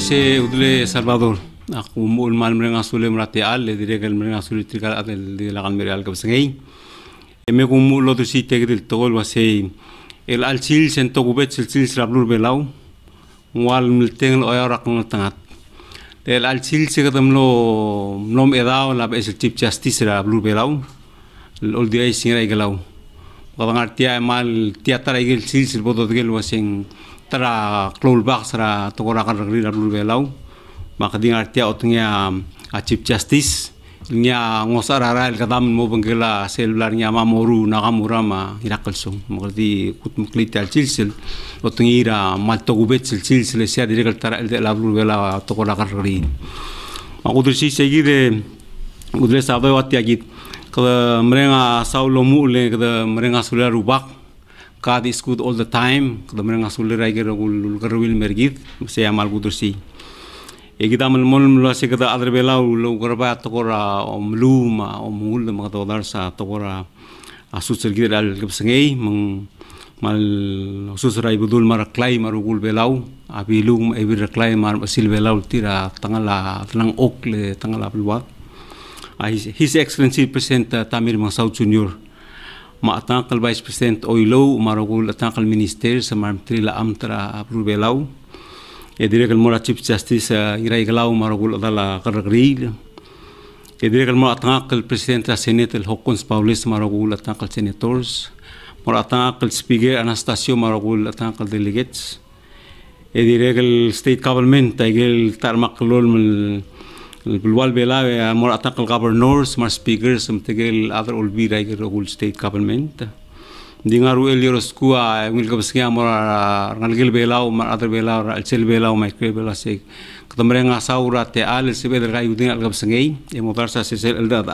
se udle Salvador. Aku mul mal merenga sule merati al le dire kel merenga sule trikal atel di lakan meral ka sengei. Me ku mul lo si te gil tol wase el al sil sen to gubet sil rablur belau. Wal milteng lo rak tangat. El al sil se kadam lo nom edao la es chief justice rablur belau. Ol dia singai gelau. Kadang artia mal tiata igel sil bodo gel waseng tara klol box ra to ra ri rablur belau. Maka di artia otnya a chief justice nya ngosara ra el kadam mo bengela selular nya mamoru nakamura ma irakalsong makaldi kut muklital silsil otngira mal to gubet silsil sia direkal tara el rablur bela to ra ri aku si seguide udle sabe watia git kada merenga saulo mule kada merenga sular rubak kad is good all the time kada merenga sular aiger gul garwil mergit se amal gudursi kita mula se kada adre bela lo garba tokora omluma omul mga todar sa tokora asusel gid al gepsengei mal susrai budul maraklai marugul belau abilum ebir klai mar sil belau tira tangala tlang okle tangala pelwa His Excellency President Tamir Masaud Junior maatangkal Vice President Oilo marugul atangkal Minister sa marmtrila amtra aprubelau Edire mora Chief Justice irai galau marugul adala karagri Edire mora atangkal President la Senate el Hokons Paulis marugul atangkal Senators mora atangkal Speaker Anastasio marugul atangkal Delegates Edire State Government taigel tarmak lol Bulwal bela mora atangkal Governors mar Speakers mtegel other olbi raigel State Government Dingaru Elioroscua will go mora ngalgil belau mar other belau alcel belau micro bela se katamerenga saura te al se bedel gai udin al gabsengei e modarsa se el dad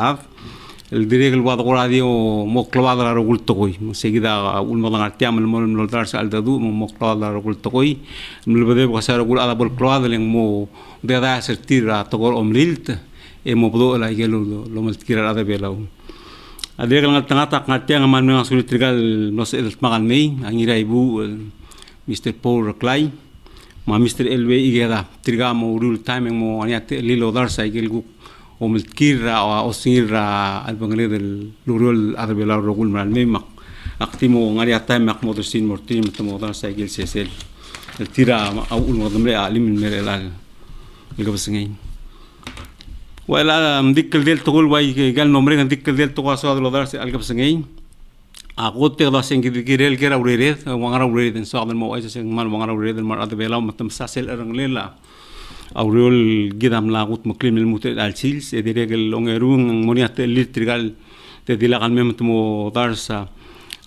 el dirigel wad radio mo clavada rogul tokoy seguida ul modangar tiam el mol darsa al dadu mo clavada rogul tokoy mil bede basar rogul ala bol clavada leng mo de da sertira tokor omlilt e mo bodo la gelo lo maltkira ada belau Ada kalau tengah-tengah ngerti yang mana sulit tinggal nos el makan mei, angira ibu Mr. Paul Raklai, ma Mr. Elwe igera tirga mo urul time yang mo aniat lilo dar sa igel gu o milkira o osira al bangale del lurul arbela rogul mal mei mak aktimo ngariat time mak motosin mortin mo dar sa igel sesel el tira au ul modamle alim merelal igabasngay Wala dikkel del togol way gal nombre ngan dikkel del togo so adlo dar se algab sengei agote da seng girel gera urere wangara urere den so adal mo ay seng mal wangara urere den mar adbela matam sasel arang lela aurel gidam la gut muklim el mutel al sils e diregel longerung moniat litrigal te dilagal mem mo dar sa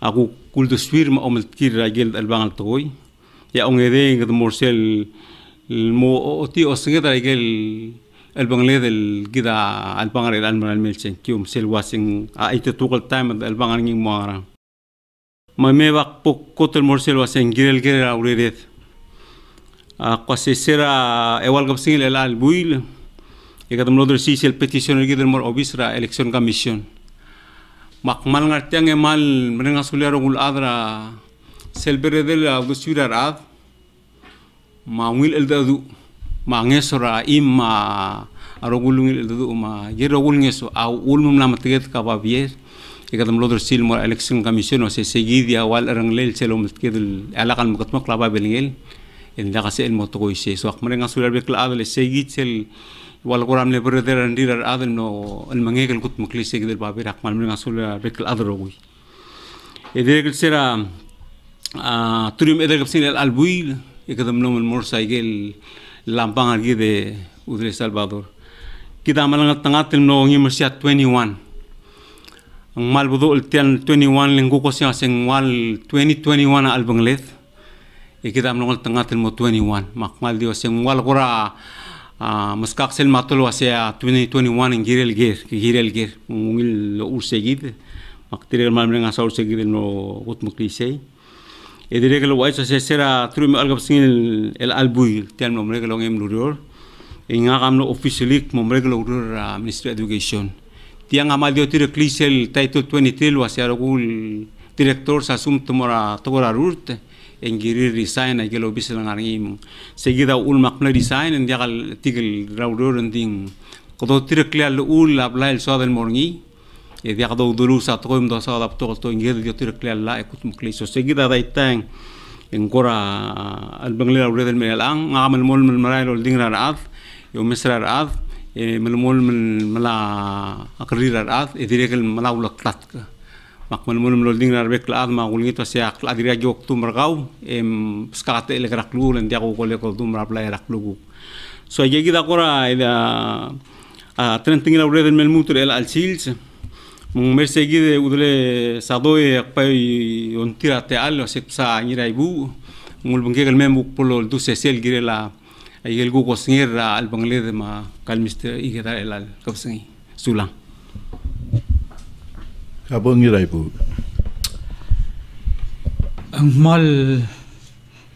agu kuldo swir ma omel kir ragel al bangal toy ya ongede ngad morsel mo oti osngeda ragel el bangle del gida al bangar el alman al melchen kium sel wasing a ite tukal time el bangar nging moara ma me bak pok kotel morsel wasing girel gera ureret a kwase sera ewal gapsing el al buil e kadam loder si sel petition gidel mor obisra election commission mak mal ngartiang e mal menenga sulero gul adra sel beredel a gusurar ad ma wil el dadu ma ngesora imma arogulungil du ma yerogul ngeso au ulmum lamatet ka babier ikadam loder sil mo election commission o se seguidia wal aranglel selom kedel alakan makatmak laba belingel en la kasel mo to ise so ak marenga sular bek la adel segit sel wal qoram le brother andirar adel no el mangegel kut mukli segidel babir ak marenga sular bek la adrogu edegel sera turim edegel sin el albuil ikadam no mor saigel lampang lagi de Udre Salvador. Kita malang tangatil no ngimersia 21. Ang malbudo ultian 21 linggo ko siya sing wal 2021 na albanglet. Kita malang tangatil mo 21. Makmal dio sing wal kura maskaksel matolo siya 2021 ng girel gir. Ngil lo ursegid. Maktirel malmeng asa ursegid no utmuklisay. Edire que lo guay se será trum algo sin el albui tiene nombre que lo ngem lurior en agam no officially nombre que lo lurior Ministry of Education tiang amal dio tire clisel title 23 lo hacia algún director sa sum tomora togora rurt engiri resign ay gelo bisel ngaring segida ulmak na design and yakal tigil rawdor nding kodo tirekle ul ablail so del morngi e dia kodo dulu sa to do sa dap to ngir dia tirekle la ekut mukli so segida daitang engkora al bangli rawdor del melang ngamal mol marai ol ding raat yo misra raat melmol mala akrir raat e direkel mala ulak tat makmal mul mul ding rarbek laad ma gulngi to sia la diria jok tu mergau skate le raklu len dia ko le ko dum rabla raklu so ye gida kora ida a trenting la red mel mutur el al sils mun merse gide udle sadoe pai on tira te allo se sa ngira ibu mul bunge el mem polo du se sel gire la ay el gu ko sngir al bangle de ma kalmiste igeda el al kapsengi sulang Abang ngirai bu. Ang mal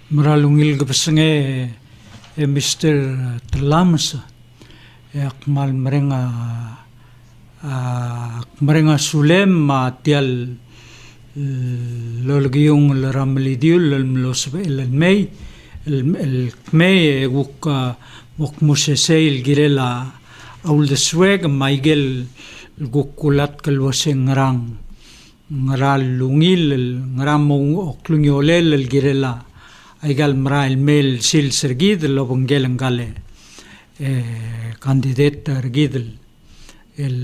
maralungil kapasenge Mr. Talamasa akmal merenga sulem tial lolgiyong laramlidiul losbe el mei wuk museseil girela aul de sweg maigel gukulat kalwaseng ngaral lungil ngaram oklungyolel el girela aigal mrail mel sil sergid lo bangel ngale kandidat ergid el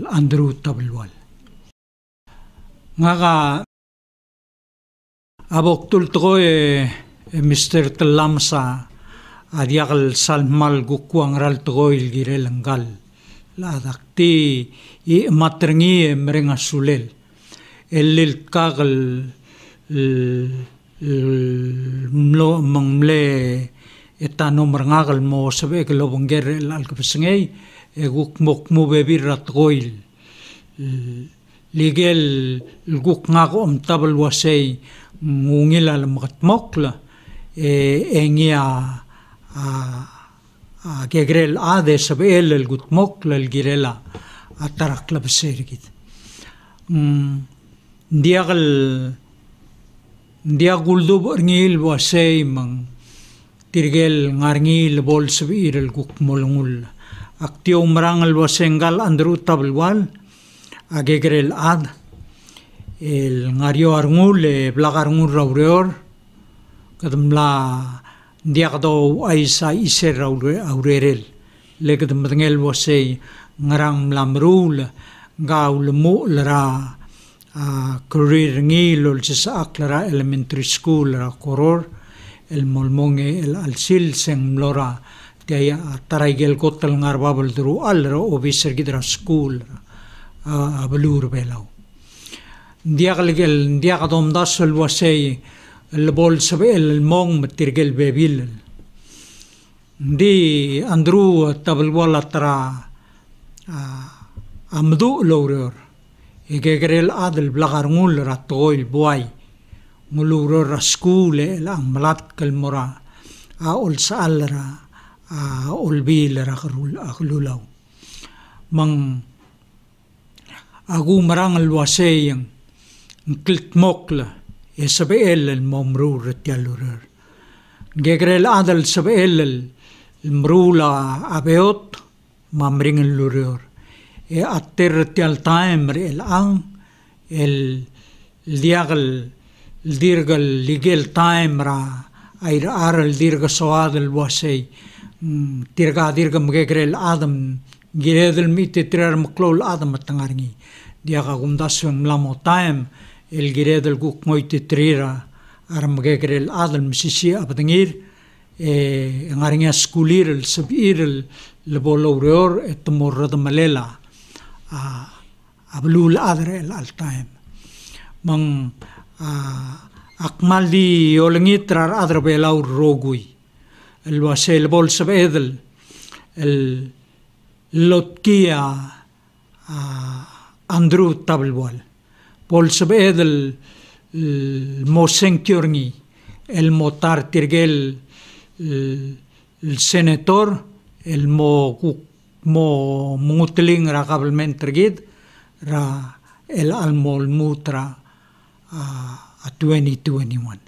Andrew Tabelwal ngaga abok tultgo Mr. Talamsa adiagal salmal gukwang ral tgo il girel ngal la dakti i matrengi merenga sulel el kagal mlo mangle etano merengagal mo sabe ke lo bonger al kapsengei guk mok mo bebir rat goil ligel guk ngago om tabel wasei ngungil al makatmokla engia kegrel ade sabel el gutmok el girela atarak la besergit diagul do ngil wasei mang tirgel ngarngil bol sabir el gukmolungul aktio marangal wasengal Andrew Tabelwal agegrel ad el ngario arngul blagarngul rawreor kadamla diagdo aisa iser aurerel leged mengel wasei ngarang lamrul gaul mo lara career ngilol sa aklara elementary school ra koror el molmonge el alsil seng mlora kaya taraigel kotel ngarbabel dru alra obiser gidra school abelur belau diagadom dasel wasei el bol sabe el mong matirgel bebil di Andrew Tabelwal atra amdu loror egegrel adel blagarngul ratoil boy nguluro raskule lang malat kalmora ol saalra olbil rakrul aklulaw mang agu marang alwaseyang klitmokla Isabel el momrur tialurur. Gegrel adal Isabel el mrula abeot mamring el lurur. Atter tial time el ang el diagal dirgal ligel time ra air aral dirga soad el wasei dirga mgegrel adam giredel mite tirar maklol adam matangarngi diaga gumdaswang mlamo time el giredel guk moite trira armgegrel adal msisi abdangir ngaringa skulir el sabir el leboloror et morrad malela ablul adre el al time mang akmal di olengitrar adre belau rogui el wasel bol sabedel el lotkia Andrew Tabelwal bol sabedel mosenkiorni el motar tirgel el senator el mo mutling ra kabelmen tergid ra el almol mutra a 2021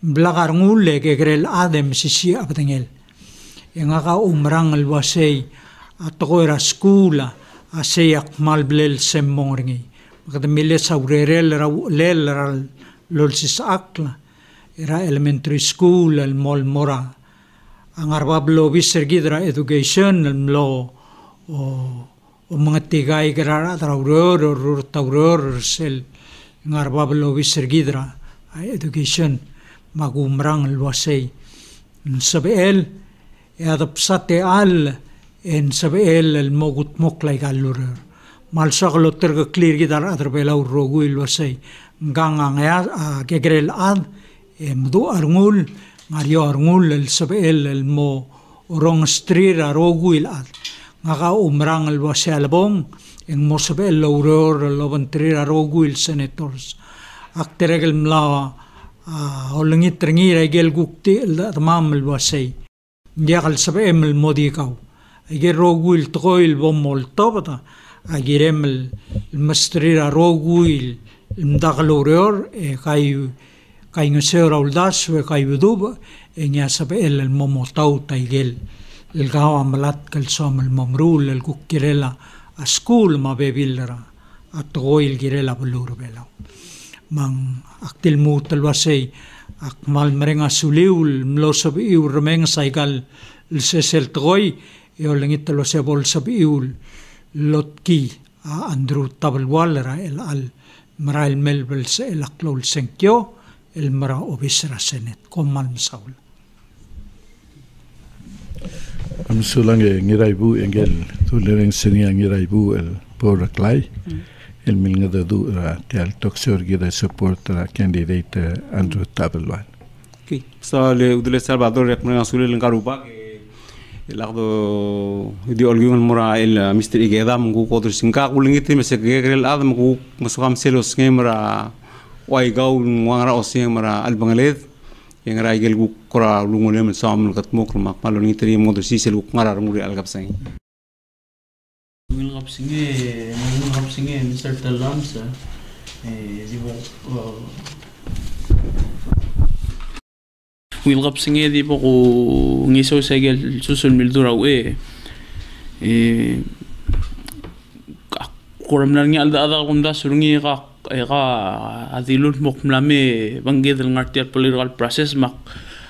Belakar ngule ke grel adem sisi abtengel. Yang aka umrang alwasay atoko era skula asayak malblel semmong ringi. Makata mile sa urerel lel lolsis akla. Era elementary school al mol mora. Ang arbablo biser gidra education al mlo o mga tigay gara tauror sel. Ang arbablo biser gidra education magumrang alwasay. Sabel adapsate al en sabel el mogut moklay galurur. Malsaklo terga clear gidar atrapela urrogu ilwasay. Gangang kegrel ad mdu arngul Mario arngul el sabel el mo urong strir arogu ilad. Ngaka umrang alwasay albong en mo sabel lauror lobantrir arogu il senators. Akteregel mlawa olengit rengira igel gukti tamam alwasay. Yakal sabem el modikaw. Agir roguil toil bomol tobata. Agirem el mastrira roguil mdakaloror kay ngasera uldas kay udub nya sabel el momotaw taigel. El gawa malat kalsom el momrul el kukkirela a school mabebilra at toil girela bulur belaw. Mang aktil mutal wasay akmal merenga suliul mlosab iul remeng saikal sesel troy eolengit lo sebol sabiul lotki Andrew Tabelwalera el al marail melbel se el aklol senkyo el mara obisra senet komal msaul amsulange ngiraibu engel tulereng senia ngiraibu el poraklai el milnga da du tel toxor gira support candidate Andrew Tabelwal. Okay. So le udle Salvador rek na sule lengaruba el ardo di olgun mura el Mr. Igeda mungu kodur sinka kulingiti mese gegrel adam mungu masukam selos ngemra wai gau ngara osimra albangaled yang ra igel gu kora lungole men sam katmok mak maloni tri modu sisel ngara muri algapsang. Ngilgap singe Mr. Talamsa ngilgap singe di po ko ngiso segel susun mildura koram nangya alda kumda surungi ka adilun mokmlame bangged ngartiat political process mak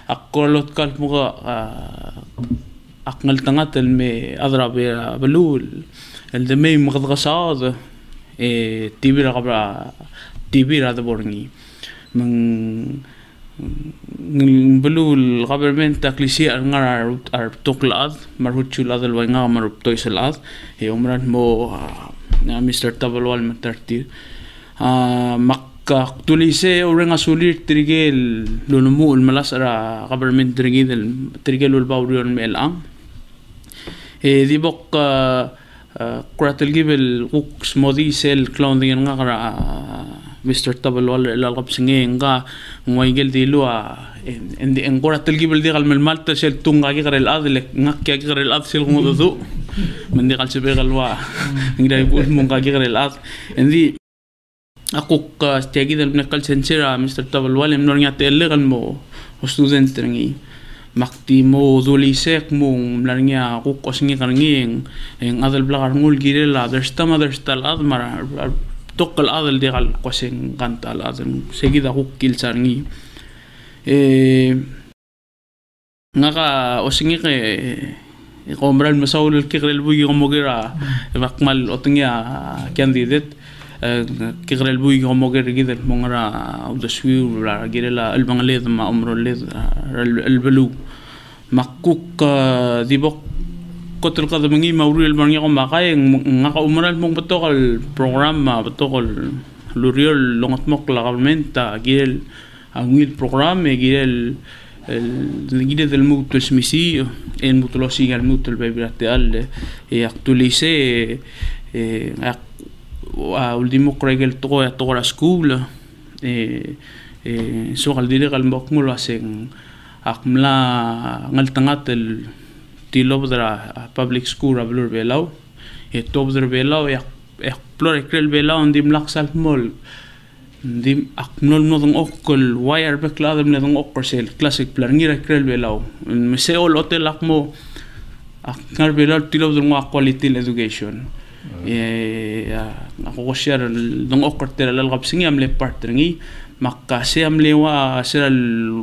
akolot kal muka akngal tangat el me adra belul el de me magdgasad tibira kabra tibira da borngi mang belul government taklisi ngar ar toklad marhuchulad el wanga maruptoiselad umran mo Mr. Tabelwal matarti makka tulise orang asulir trigel lulumu malas ara government trigel ulbaurion melang di bok kuratel gibel uks modi sel clothing nga kara Mr. Tabelwal lalgap singe nga ngoigel dilua en kuratel gibel di kalmel malta sel tunga gi karel adle ngakya gi karel ad sel ngodo mendi kal sebe galwa ngira ibu mongka gi karel ad endi aku stegi del nakal sensera Mr. Tabelwal emnornya tele kan mo student ngi makti mo dulisek mo mlarnya aku kosingi karnging en adal blagar ngul girela derstal admar tokal adal degal kosing kantal adal seguida aku kilsarngi ngaka osingi ke kombral masaul kigrel bugi gomogira bakmal otnya candidate kigrel bugi gomoger gidel mongara udaswi la girela albangaled ma umro led albelu makuk dibok kotel kada mengi mauril bangya ko makay ngaka umral mong betokal program betokal luriol longat mok la government girel angil program girel el del mutual smisi en mutulosi al mutual bebrate al actualize último cregel toda la school so al dire al mokmul asen akmla ngal tangat el tilob dra public school ablur belau top der belau explore krel belau ndim laksal mol di aknol no dong okol wire back la dem dong okol sel classic plan ngira krel belaw me se ol hotel akmo aknar belaw tilo dong quality education ako ko share dong okol tera lal gapsingi am le partner ngi makka se am lewa sel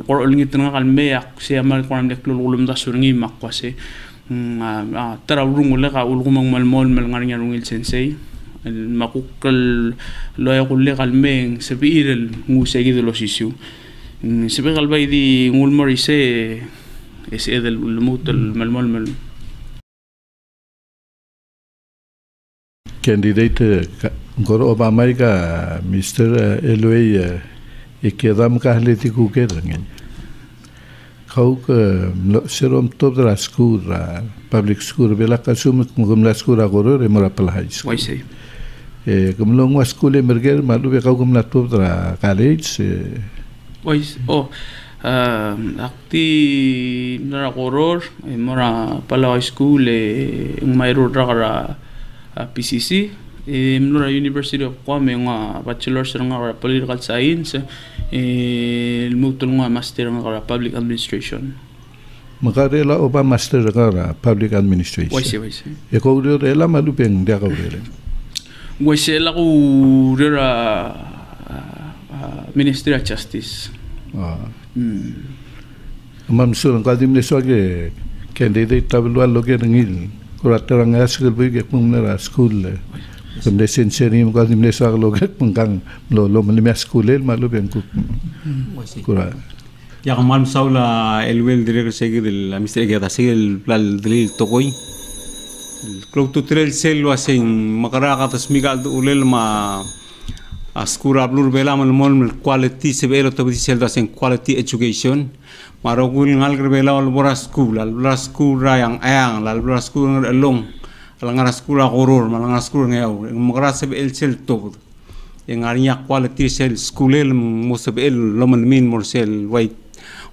qol ngi tan kalme ak se am ko am le klul ulum da sur ngi makwa se tara urung le ka ulgumang malmol mal ngarnya rungil sensei المقوقل لا يقول لي قلمين سبير الموسيقى de los issues سبير قلبي دي نقول مريسة هذا الموت الململ candidate ngoro Obama ka Mr. Elway ikedam ka haliti ku ke rangen kau ke serom top dra school public school bela ka sum ngum la school agoro re mora pala high school kemlong was school emerger malu be kau kumna top dra college akti nara koror mora pala high school mayro dra PCC mnura University of Kwame nga bachelor's nga political science mutul nga master nga public administration makarela oba master nga public administration waisi ko rela malu peng dia ka rela waisi la ko rela Ministry of Justice mam sur nga dim le soge candidate tablo loge ngil kuraterang askel bige kumna school Kemudian sensori muka di Malaysia kalau kat pengkang lo melimah sekolah malu bengku kurang. Ya kamal saula elwel direct segi del Mr. Gata segi el plal del tokoi. Kalau tu trail sel wasing makara kata smigal tu ulel ma askura blur bela mal quality sebelo tu sel wasing quality education. Marogul ngal bela al bora school yang ayang lal bora school long. Langar sekolah koror, malangar sekolah ngau. Mengeras sebel sel top. Yang arnya quality sel sekolah mo sebel loman min morsel white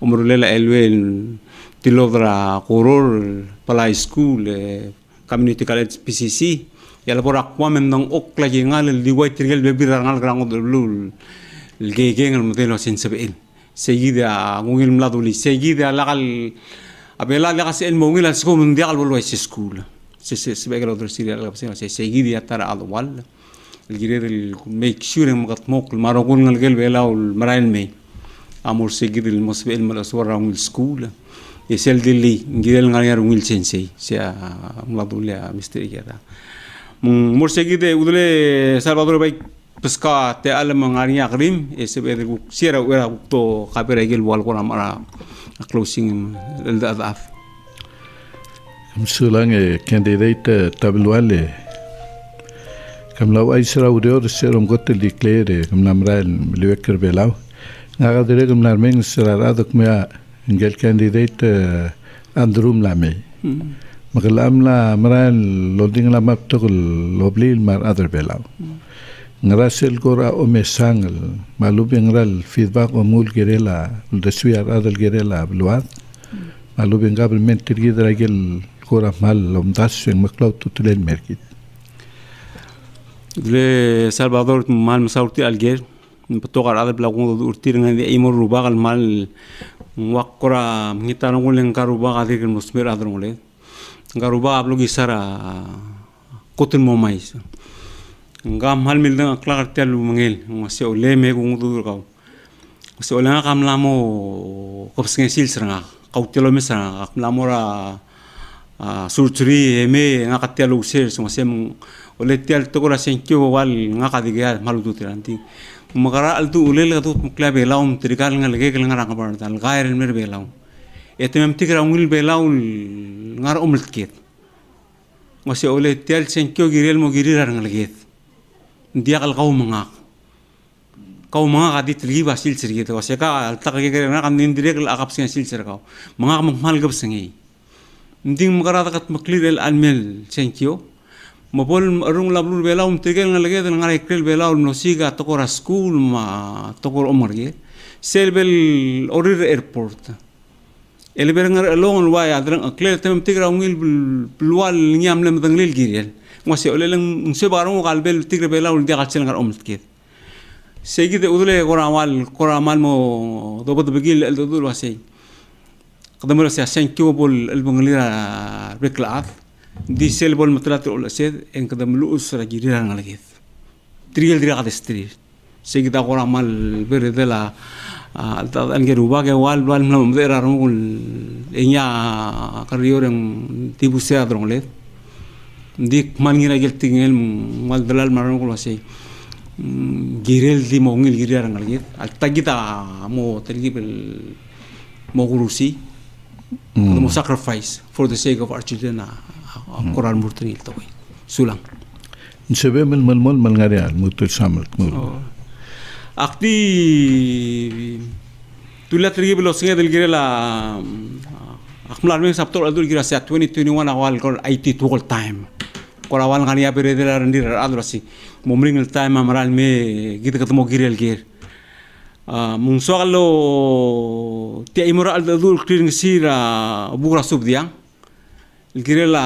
umrulela elwel tilodra koror palai school community college PCC. Yala por aqua mendong ok lagi ngal di white tinggal bebira ngal grang odlul. Lgege ngal modelo sen sebel. Seguida ngil mladuli seguida lagal abela lagas el mongil sekolah mundial bolwai sekolah. sebagai otro serial la pasena se seguir ya tara adwal el girer el make sure magat mok marogul ngal gel bela ul marail me amor seguir el mosbel mal aswara ul school yesel dilli ngirel ngal yar ul sensei se mladulia misteri ya mor seguir de udle Salvador bay pesca te alam ngari akrim ese be sira wera to kapera gel wal ko mara closing el adaf Sulang candidate tabluale kamlau ai sera udio serom gotel declare kamnamral leweker belau ngaga dire kamnarmeng sera radok mea ngel candidate andrum lame magalam la maral loading la map tokol loblil mar other belau ngrasel gora o mesangal malubeng ral feedback o mul gerela deswiar adal gerela bluat malubeng government tirgi dragel kora mal lomdas yang maklau tutulen merkit. Le Salvador mal masauti alger, petokar ada belakang tu urtir dengan dia imor rubah kal mal wakora kita nongoleng karubah kadir kan musmer ada nongoleng karubah ablogi sara kotin momais. Ngam hal mildang aklar tial mengel masih oleh mengundur kau masih oleh ngam lamo kopsensil serang kau tialo mesang ngam lamora surgery me ngakatia lu ser semua sem oleh tial tu kora senkyo wal ngakadiga malu tu tiranti magara altu ulel tu mukla belaum trikal ngalge kel ngara kabar tal gair mer belaum etem tikra ungil belaum ngar umlket masih oleh tial senkyo girel mo girirar ngalget dia kal kau mangak kadit lagi basil sergit waseka alta kage ngara kan direk akap sensil serkau mangak mangmal gab sengi Nding makarata kat maklir el anmel senkyo mapol arung lablur belaum tegel ngalage dan ngarai krel belaum nosiga tokora school ma tokor omarge selbel orir airport elber ngar along waya adrang akler tem tigra ungil bulwal nyam lem danglil girel ngose olelang sebarang kalbel tigra belaum dia kalsel ngar omtket سيجي أدولة كورامال مو ضبط بقيل الأدول واسي قدم له سياسين كيو بول البنغليرا بكلات دي سيل بول متلات الأسد إن قدم له أسرة جيران على تريل دري قد استري سيجي دا كورامال بردلا الجروبا كوال من مدير رمول إنيا كريورم تيبو سيادرون ليه ديك مانيرا جلتينيل مال دلال مرمول واسي جيرل دي مونغيل جيران على التاجيتا مو تريجي مو غروسي مو sacrifice for the sake of our children Quran murtani توي سولان نسبة من ململ ملغاريال موتو سامل أختي تلا تريجي بلوسية دلجيرلا أخمل أرمي سبتور أدول جيرا سيا 2021 أول كور IT total time كور أول غنيا بريدلا رندير أدرسي ممرين التايم أمرال مي جيت كتمو جيرل جير منسوغلو تي إمرأة أدول كرين سيرا بورا سوب ديان الجيرلا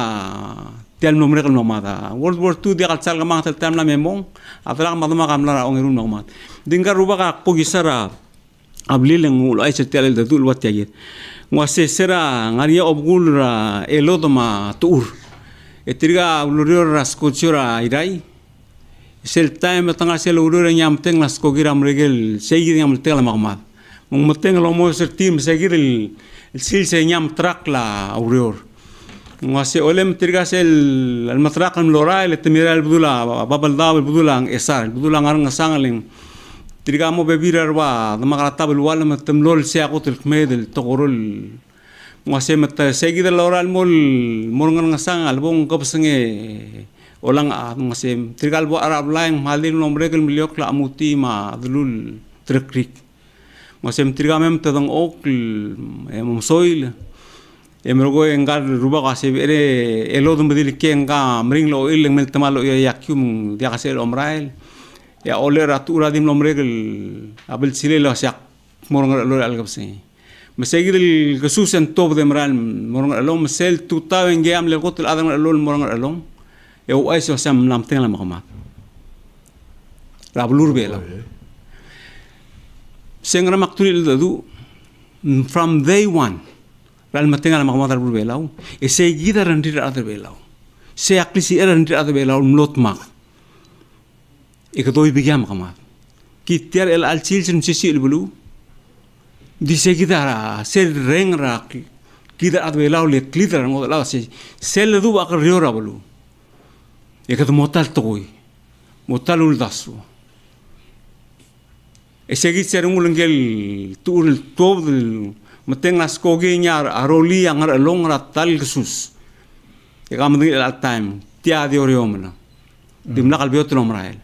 تيال نمرق المامادا World War II dia kalsal kamang teltam na memong atala maduma kamlara ongirun nomat dingar ruba ka pogisara ablileng ul ay setel da dul wat yagit ngwase sera ngaria obgul ra elodoma tur etriga ulurior raskochura irai sel time tanga sel ulur nyam teng laskogira mregel segi nyam tel magmat mong mateng lo mo ser team segir el sil se nyam trak la aurior ngase olem tirgas el matraq الملورا اللي تمير البدولا بابل داب البدولا اسار البدولا ngarang sangaling tirga mo bebira ba magrata بالوال متملول سياقوت الكميد التقرل ngase mat segi del oral mol morngan sangal bong kapsenge olang ngase tirgal bo arab lain malin nomregel miliok la amuti ma dulul trekrik ngase tirga mem tadang ok em soil Emergo engar ruba kasi ere elodum bedil kenga mring lo ileng mel tamalo yakyum dia kasi omrail ya ole ratura dim lomregel abel sile lo sak morong lo algabsi mesegir el gesusen top de mral morong lo mesel tuta engam le gotul adam lo morong lo e o aiso sam lam ten la magma rablur bela sengra maktul dadu from day one Ral matenga la magma darbur belau e seguida rendir adar belau se aklisi rendir adar belau mlot mak e kadoi bigam magma ki tiar el alchil sin sisi el bulu di seguida ser rengra ki dar adar belau le klidar ngo la se sel du akar riora bulu e kad motal toy motal ul dasu e seguid ser ngulengel tur tob Mateng las kogi nyar aroli yang long ratal kesus. Ya kamu dengar al time tiada dioriomna. Dimna kalbiot nomrael.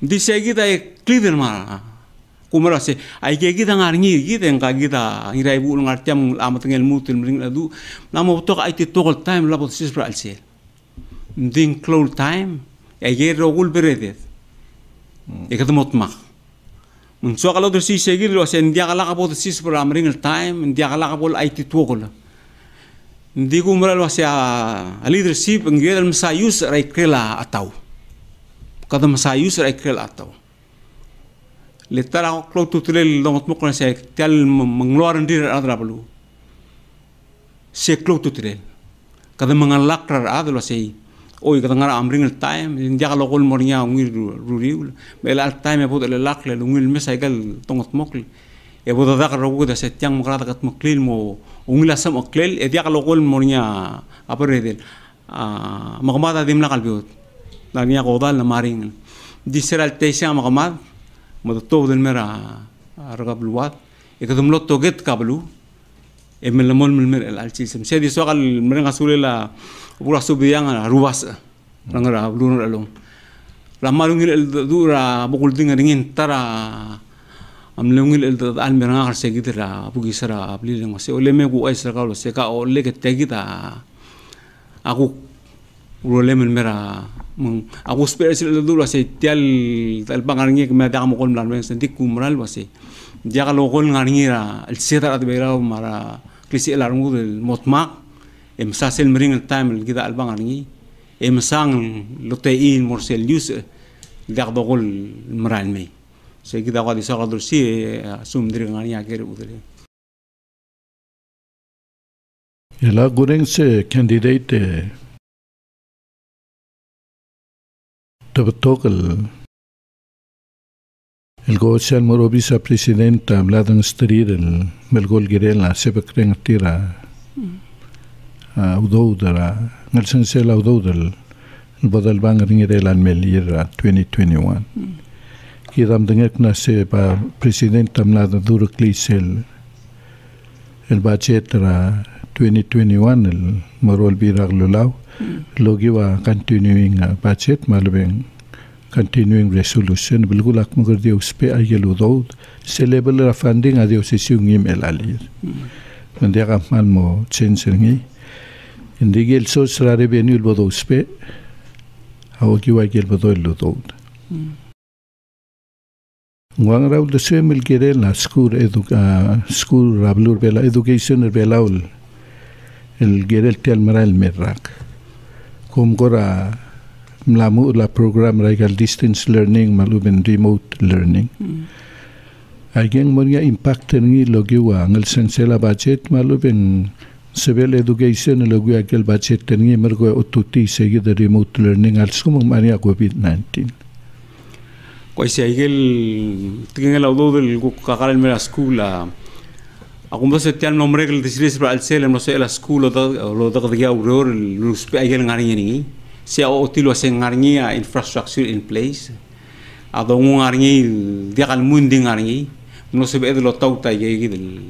Di segi ta clear mana. Kumara se ai ke kita ngarngi kita yang kita ngirai bu ngartiam amatengel mutul mring adu. Namo tok ai ti tokol time labot sis pra alsel. Ding cloud time ai ge rogul beredet. Ya ketemot mak. Munso kalau tu si segir lo sen dia kalau kapot si per amring el time dia kalau kapol IT tuokola. Ndi kumra lo sia a leadership ngel masayus rai krela atau. Kada masayus rai krela atau. Letara klo tutrel domot mokna se tel mengluar ndir adra belu. Se klo tutrel. Kada mengalak rar adlo sei. Oi kada ngara amring el time dia kalau kol mornya ngir ruriul bel al time bod el lak le ngil mesaigal tongot mokl e bod da rogo da setiang mokrata kat moklil mo ungila sam oklel e dia kalau kol mornya apredel magmada dimna kalbiot dania godal na maring di seral tesia magmad mod todo del mera argab luat e kadum lot toget kablu e melamol melmer el alchisem se di sogal merenga sulela Pura subiang ruas rangara blunur along ramalungil el dura bukul dinga ringin tara amlungil el almeranga har segidra bugisara abliling se oleme gu aisra kaulo se ka ole ke tegita aku ulem mera aku spesial el dura se tial el bangarngi ke meda mo kol mlan ben sentik kumral wase dia kalau kol ngarngira el seta at bera mara klisi el arngu del motmak emsasel mering el time kita albang arngi emsang lotein morsel yus dak dogol mral me So kita ko di sa kadul si sumdiri ngani agere udele. Ela goreng se candidate tabtokal el gosal morobisa presidenta habladan strir el melgol girela se bekreng tira udodara ngelsen sela udodal el badal bang ringirela al melira 2021 kiram dengek na se ba presidenta amlada duruklisel el budget ra 2021 el morol birag lulaw logi wa continuing budget malbeng continuing resolution bilgulak magar dia uspe ayel udod se level ra funding adio sesiung im elalir mandia kamal mo change ngi indigel sos ra revenue bodo uspe awgi wa gel bodo udod ngwang raul de semel gerel na school rablur bela education belaul el gerel tel maral merak kom gora mlamu la program regal distance learning maluben remote learning ageng monia impact ngi logiwa ngel sensela budget maluben civil education logiwa gel budget ngi mergo otuti segi the remote learning al sumang mania covid-19 ko isi agel tingel audo del kakal mera school aku masa tiang nomor regel disilis para alsel masa la school lo da dia uror lu spe agel ngari ni se o tilo se ngari infrastructure in place ado ngari dia kal mundi ngari no se be lo tau tai ge del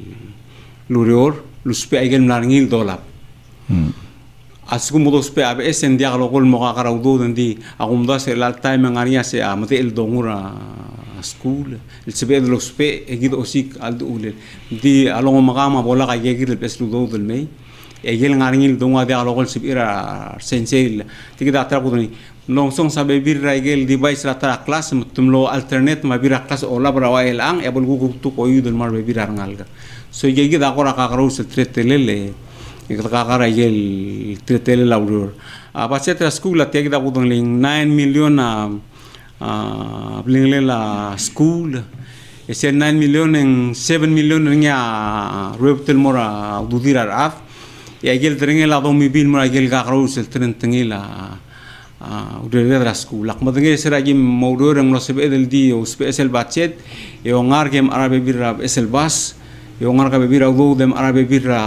lurior lu spe agel ngari dolap asku modo spe abe esen dia lo gol mo ka raudo ndi aku mda se la time ngari se amate el dongura school el sebe de los pe egido osik aldo ule di alongo magama bola ka yegir el peslu do del mei egel ngaringil donga de alogol sibira sensei tigida atra kudoni long song sabe bir raigel device la tra class mutumlo alternate ma bira class ola brawa el ang ebol gugu tu ko yudel mar be bira ngalga so yegida akora ka karo se tretelele ikata ka kara yel tretele laurur apa setra school la tigida kudoni 9 million bling la school ese 9 million en 7 million nya reptel mora dudira af ya gel tringe la domi bil mora gel garo sel tren tengila udere la school ak madenge sera gim mawdor ng nosebe del di o special budget e ongar gem arabe birra esel bas e ongar ka bibira do dem arabe birra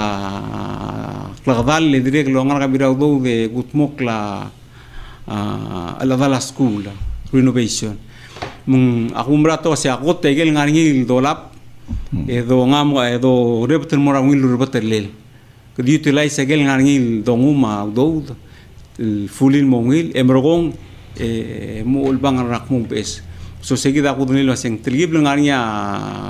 klagdal le direk lo ongar ka bibira do de gutmok la la school renovation mung aku merato si aku tegel ngaringi dolap edo ngam edo reptel mora ngil rebetel lel ke utilize segel ngaringi donguma do fulil mongil emrogong mo ulbang rak mong bes so seguida aku dunilo seng telgib ngaringa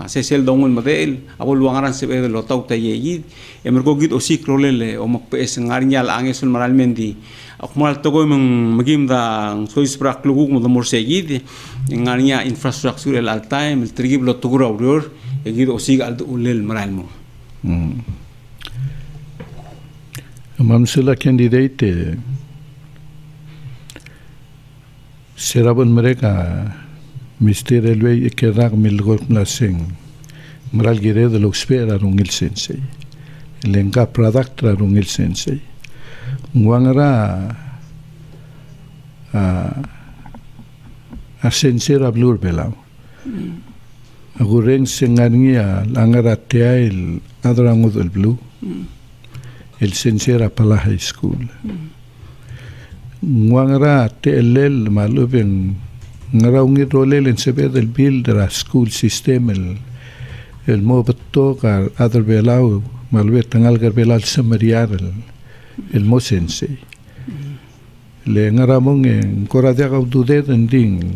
sesel dongul model aku luangaran sebe lo tau tayi emrogogit osik rolele o makpes ngaringa al angesul maralmendi aku mal togo magim da sois prak lugug mo mor seguid ngania infrastructure el al time el trigib lo tugura uror egid osig al ulel maralmo mamsela candidate serabon mereka Mr. Railway kerak milgol plasing maral gire de lo espera rungil sensei lenga product ra rungil sensei ngwangara a sensera blur belau agureng sengarnia langara teail adrangud el blue el sensera pala high school ngwangara telel malubeng ngaraungi rolel en sebe del bill de la school system el mobato kar adar belau malwe tangal gar belal samariar el mo sensei le ngaramong en koradia ka dude ding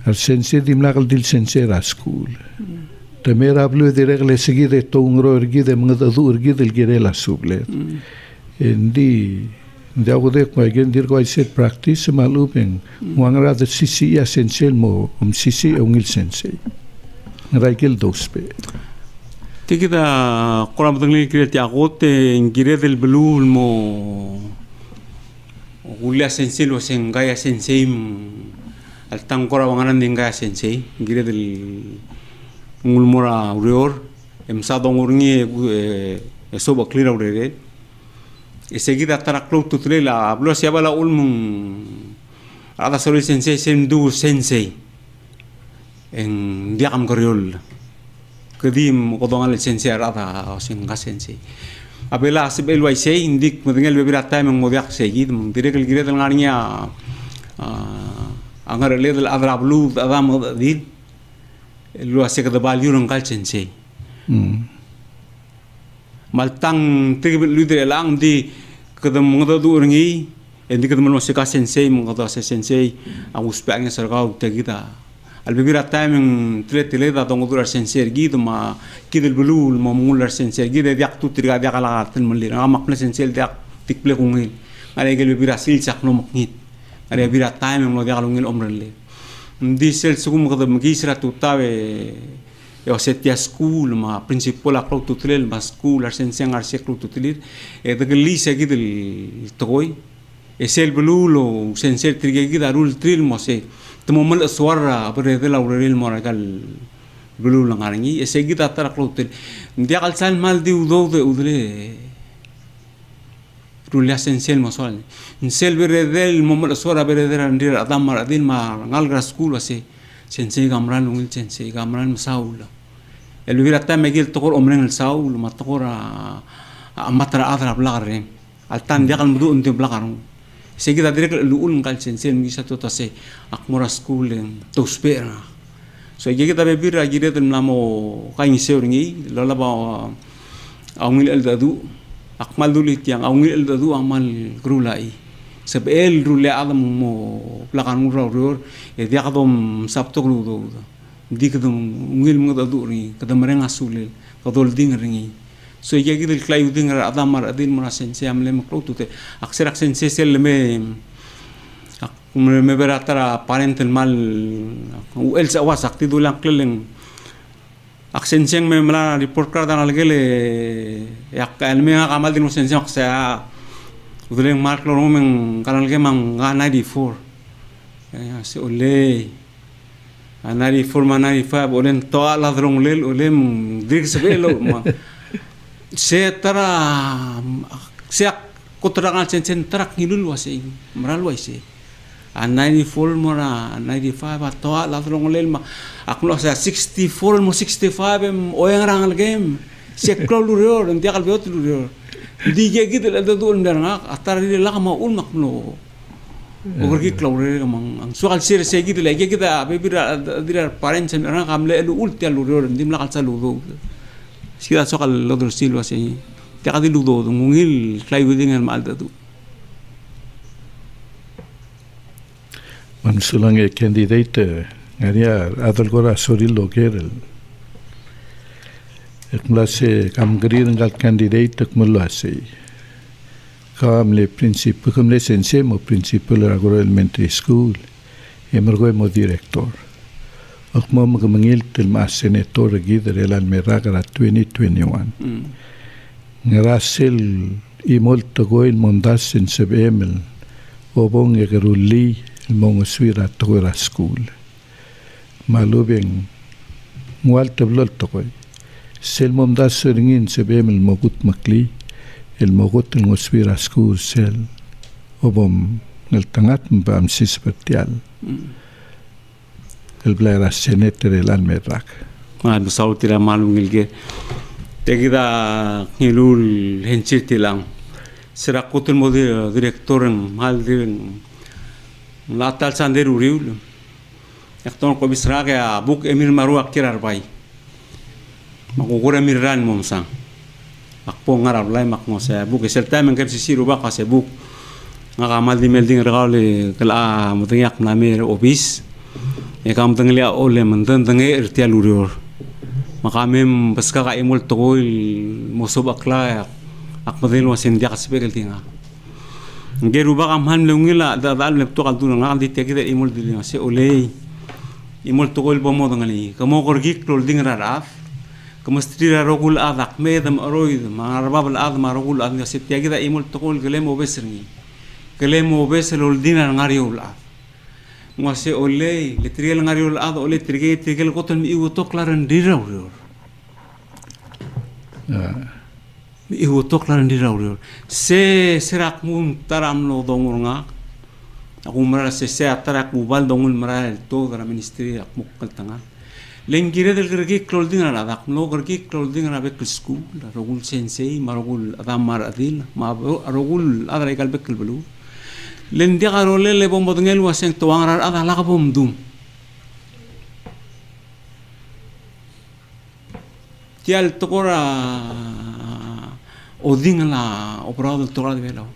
al sensei dimlagal dil sensei ra school temera blu de regle seguide to ungro ergide mngadu ergide el gerela suble endi de algo de que alguien dir que set practice malupen wangra de sisi essential mo sisi ungil sensei raigel dospe tikida kolam tengli kireti agote ngire del blue mo ulia sensei lo sengaya sensei al tangkora wanganan dinga sensei gire del ngulmora urior emsa dongurni soba clear urere e seguida taraklo tutle la hablo siaba la ulmun ada solo sensei sendu sensei en diakam koriol kedim kodongal sensei ada singa sensei abela sibel wai sei indik mudengel bebira time modiak seguid dire que el gire del ngarinya angar le del adra blue adam dil lo hace que de value ngal sensei maltang tigib lude lang di kedem ngodo du ngi endi kedem no seka sensei ngodo sensei agus pangnya sargau tegida al bibira time tele da dongo sensei gido ma kidel blue ma mular sensei gide yak tu triga yak ala tel mali amak ple sensei yak tikple kungi ale gel bibira sil sak no maknit ale bibira time no yak lungil omrele di sel sugum kedem gisra tu tawe eu setia school ma principal aklo tutlel ma school arsenseng arseklo tutlir e de lisa gidel toy e sel blulo sensel trige gidarul tril mo se tmomal swara apre de laurel moragal blu langarangi e se gida taraklo tutil dia kal sal mal di udo de udle rulia sensel mo sol sel bere del momal swara bere de randir adam maradin ma ngalgra school ase sensei gamran ungil sensei gamran saula el vivir hasta me gil tokor omren el saul ma tokor a matra adra blagare al tan dia kan mudu unte blagaru seguida direk luul ngal sensei ngisa to tase akmora school en tospera so yegi da bebir agire del namo kain seuringi lola ba aungil el dadu akmal dulit yang aungil el dadu amal grulai sebel rule adam mo plakan ro e dia kadom sapto glu di kedum ngil mo dadu ri kedam renga sulil kadol ding ringi so yegi del klayu ding adam mar adil mona sensei amle maklo tute aksar sensei sel me beratara parental mal u elsa wasakti dulang kleleng aksenseng me mala report card dan algele yak elme kamal din sensei aksa uduleng mark lo men kanal ke mang 94 ya se ole 94 95 olen to ala drong lel olem dig sebelo ma se tara se koterangan sensei tarak ngilul wase maral wase 94 mora 95 to ala drong lel ma aklo sa 64 mo 65 oyang rangal game se klo lurior ndi akal beot lurior di gege de do ndanga atar di la ma ul makno ogor ki klore mang ang sual sir se gide la gege da bebira dira parents na kamle lu ul tel lurior ndim la kal salu do sira sokal lodor silwa se te kadi lu do ngil klay widingal mal dadu man sulange candidate ngaria adal gora sorilo kerel clase kam grir ngal candidate kmulase kam le principal kam le sensei mo principal agora elementary school emergo mo director akmo mangil tel ma senator gider el almeraga 2021 ngrasel imol togoil mondas en sebemel obong egeruli mong swira togora school malubeng mual tablol togoy sel mondas seringin sebemel mogut makli el mogut el ngoswira school sel obom el tangat mbam sispertial el blara senator el almerak do sautira malungil ge tegida ngilul henchitilang sirakutul modi director mal din latal sander uriul yakton ko bisraga ya buk emir maru akirar bai makukura mirran momsang akpo ngarab lai makmo sa buk selta men kep sisiru ba ka se buk ngakamal di melding regale kala mutyak namer office e kam tanglia ole mantan tange irtial urior makamem baska ka imol togol mosob akla akmadel wasen dia kasbel tinga ngeru ba kam han lungila da dal lepto kal dun ngam di tegida imol dilinga se ole imol togol bomo dangali kamo gorgik tol dingra raf kamastrira rogul adak medam aroid ma arbab al adma rogul adna se tegida imol togol gelemo besrni gelemo besel ol dinar ngari ul af ngase ole le trigel ngariol ado ole trigel koton mi iwo toklaran diraur mi iwo toklaran diraur se serak mun taram lo donguranga aku mara se atarak ubal dongul mara to gara ministry ak mukkal tanga lengire del gergi clothing ala dak no gergi clothing ala bek school rogul sensei marogul adamar adil ma rogul adra ikal bek belu len dia garole le bom bodngel waseng toangar ada la bom dum tial tokora oding la operado tokora de velo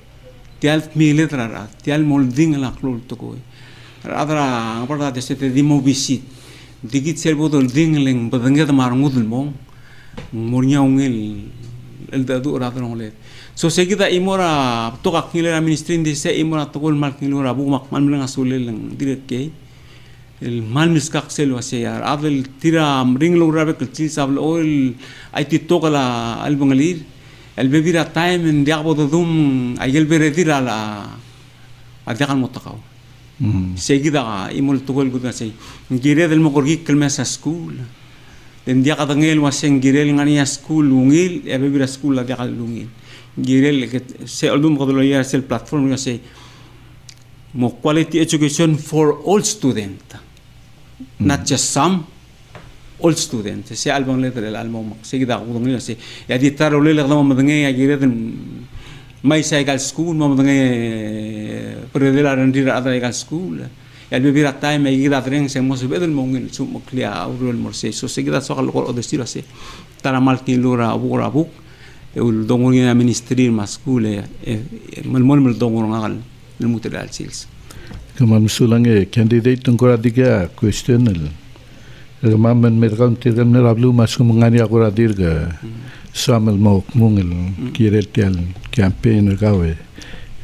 tial miletra tial molding la klol tokoi adra apada de sete dimo visit digit serbodol dingleng badangeda marngudul mong mornya ungel el dadu radra ngole so seguida imora toka kilera ministrin de se imora tokol mal kilora bu mak mal menga sulel direke el mal miskak sel wase yar avel tira ring lo rabe kil sabl oil it toka la al bangalir el bebira time en diabo dum ayel beredira la adakal motakaw seguida imol tokol guda sei ngire del mogorgi kelmesa school den dia kadangel waseng girel ngania school lungil e bebira school la dia lungil girel se album kodolo ya sel platform ya sei mo quality education for all student not just some all student se album letter el album seguida kodolo sei ya di taro le gdama madnge ya girel mai sai gal school mo madnge predela rendira adra gal school el bebira time e gira tren se mo subedel mongin sum clia aurul morse so seguida so kal o destino se tara mal ki lura abura buk e ul dongoni na ministry maskule mal mol dongor ngal el mutel sils kaman sulange candidate ngora diga questionel ramamen mergam tirgam nerablu masum ngani agora dirga Samuel Mok Mungel kirel tial campaign gawe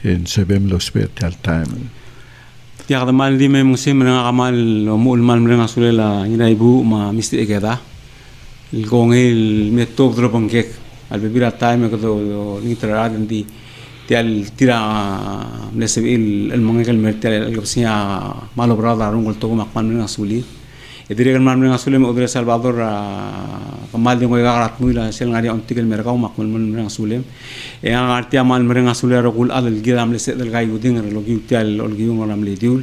en sebem lo special time. Tiak da mal di me musim na kamal mul mal mrenga sulela ina ibu ma misti egeda. Il gongel me top dropon kek al bebira time ko do literal di tial tira nesebil el mangel mertel el gopsia malo brada rungol to ma kan mrenga suli. Edire mal mrenga sule me odre Salvador kamal di ngoy garat muila sel ngari ontikel merkaw makmal mrenga sule e artia mal mrenga sule rogul adal giram le sedel gay uding lo giutial ol giung ram le diul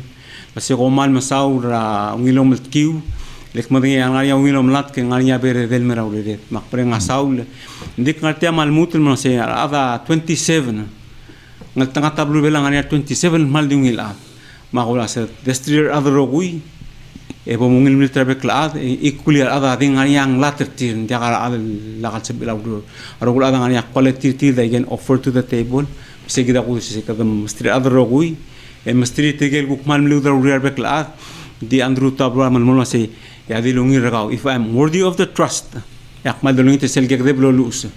basi ko mal masaura ngilom kiu lek madngi ngari ngilom lat ke ngari bere del meraw le mak prenga saul ndik artia mal mutul mo se ada 27 ngal tanga tablu bela ngari 27 mal di ngil at makula se destrir adrogui e bomungil militer beklaad ikuliar ada dengan yang later tin jaga ada lakat sebelah dulu arogul ada yang quality tir they can offer to the table segida ku se kadam mistri ada rogui e mistri tegel ku mal militer uriar beklaad di andru tabla mal mol se ya di lungi ragaw if I am worthy of the trust yak mal lungi te sel gegde blo lus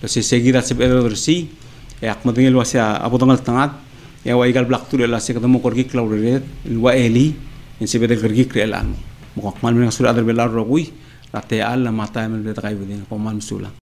lo se segida sebelah si yak madengel wasia abotangal tangat ya wa igal blak tu la se kadam korgi clauret wa eli en se vede gergi krelan mo mal menga sura adal belar rogui la te alla mata mel beta kai budin ko mal sula